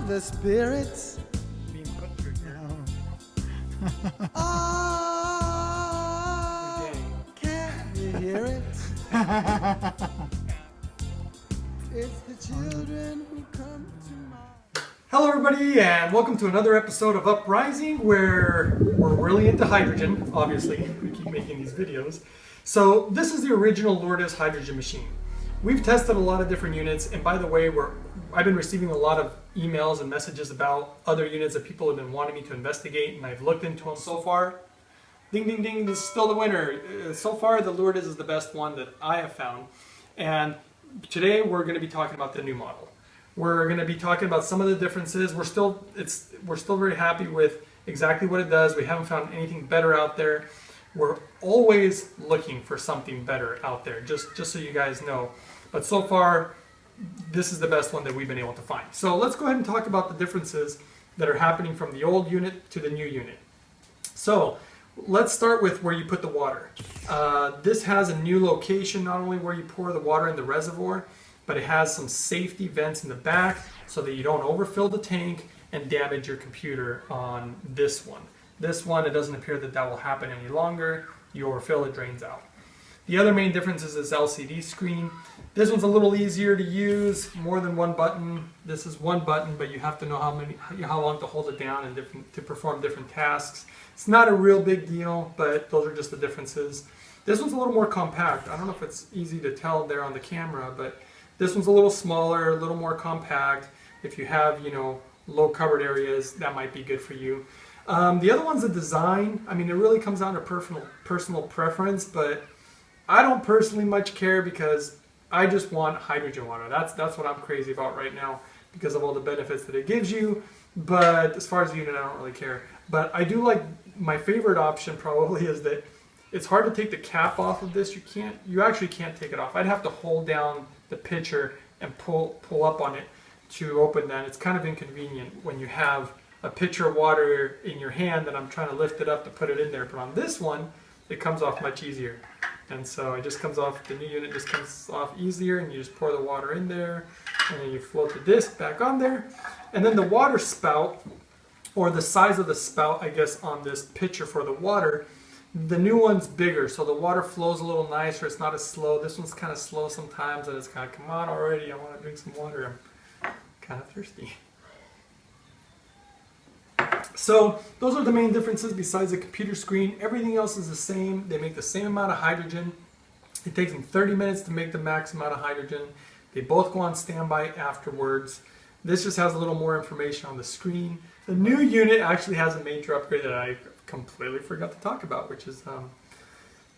the spirits being put through here. Oh, can you hear it? It's the children who come to mind. Hello everybody and welcome to another episode of Uprising, where we're really into hydrogen. Obviously, we keep making these videos. So this is the original Lourdes hydrogen machine. We've tested a lot of different units, and by the way, I've been receiving a lot of emails and messages about other units that people have been wanting me to investigate, and I've looked into them so far. Ding ding ding, this is still the winner. So far the Lourdes is the best one that I have found, and today we're going to be talking about the new model. We're going to be talking about some of the differences. We're still very happy with exactly what it does. We haven't found anything better out there. We're always looking for something better out there, just so you guys know. But so far, this is the best one that we've been able to find. So let's go ahead and talk about the differences that are happening from the old unit to the new unit. So let's start with where you put the water. This has a new location, not only where you pour the water in the reservoir, but it has some safety vents in the back so that you don't overfill the tank and damage your computer on this one. This one, it doesn't appear that will happen any longer. You overfill, it drains out. The other main difference is this LCD screen. This one's a little easier to use, more than one button. This is one button, but you have to know how long to hold it down and to perform different tasks. It's not a real big deal, but those are just the differences. This one's a little more compact. I don't know if it's easy to tell there on the camera, but this one's a little smaller, a little more compact. If you have, low covered areas, that might be good for you. The other one's the design. I mean, it really comes down to personal preference, but I don't personally much care because I just want hydrogen water. That's what I'm crazy about right now because of all the benefits that it gives you. But as far as the unit, I don't really care. But I do like, my favorite option probably is that it's hard to take the cap off of this. You actually can't take it off. I'd have to hold down the pitcher and pull up on it to open that. It's kind of inconvenient when you have a pitcher of water in your hand and I'm trying to lift it up to put it in there. But on this one, it comes off much easier. And so it just comes off, the new unit just comes off easier, and you just pour the water in there and then you float the disc back on there. And then the water spout, or the size of the spout, I guess, on this pitcher for the water, the new one's bigger, so the water flows a little nicer. It's not as slow. This one's kind of slow sometimes, and it's kind of, come on already, I want to drink some water. I'm kind of thirsty. So those are the main differences besides the computer screen. Everything else is the same. They make the same amount of hydrogen. It takes them 30 minutes to make the max amount of hydrogen. They both go on standby afterwards. This just has a little more information on the screen. The new unit actually has a major upgrade that I completely forgot to talk about, which is a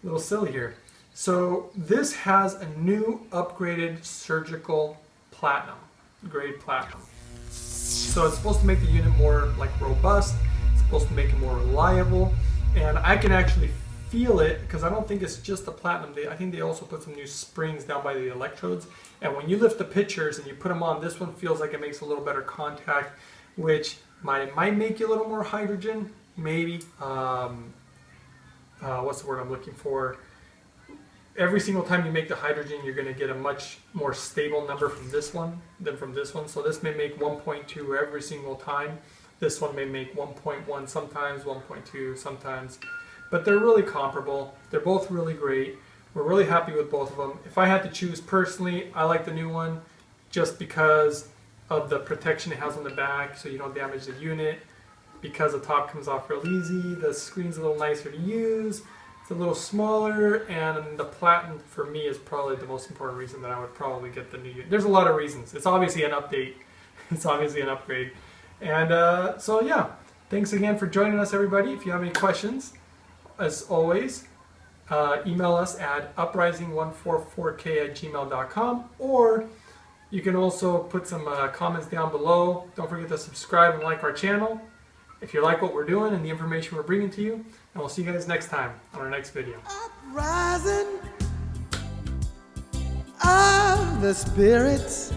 little silly here. So this has a new upgraded surgical platinum, grade platinum. So it's supposed to make the unit more robust. It's supposed to make it more reliable, and I can actually feel it because I don't think it's just the platinum. I think they also put some new springs down by the electrodes, and when you lift the pitchers and you put them on, this one feels like it makes a little better contact, which might make you a little more hydrogen, maybe. What's the word I'm looking for? Every single time you make the hydrogen, you're going to get a much more stable number from this one than from this one. So this may make 1.2 every single time. This one may make 1.1 sometimes, 1.2 sometimes. But they're really comparable. They're both really great. We're really happy with both of them. If I had to choose personally, I like the new one just because of the protection it has on the back so you don't damage the unit. Because the top comes off real easy. The screen's a little nicer to use. It's a little smaller, and the platinum for me is probably the most important reason that I would probably get the new unit. There's a lot of reasons. It's obviously an update. It's obviously an upgrade. And so yeah, thanks again for joining us, everybody. If you have any questions, as always, email us at uprising144k@gmail.com, or you can also put some comments down below. Don't forget to subscribe and like our channel if you like what we're doing and the information we're bringing to you. And we'll see you guys next time on our next video. Uprising of the spirits.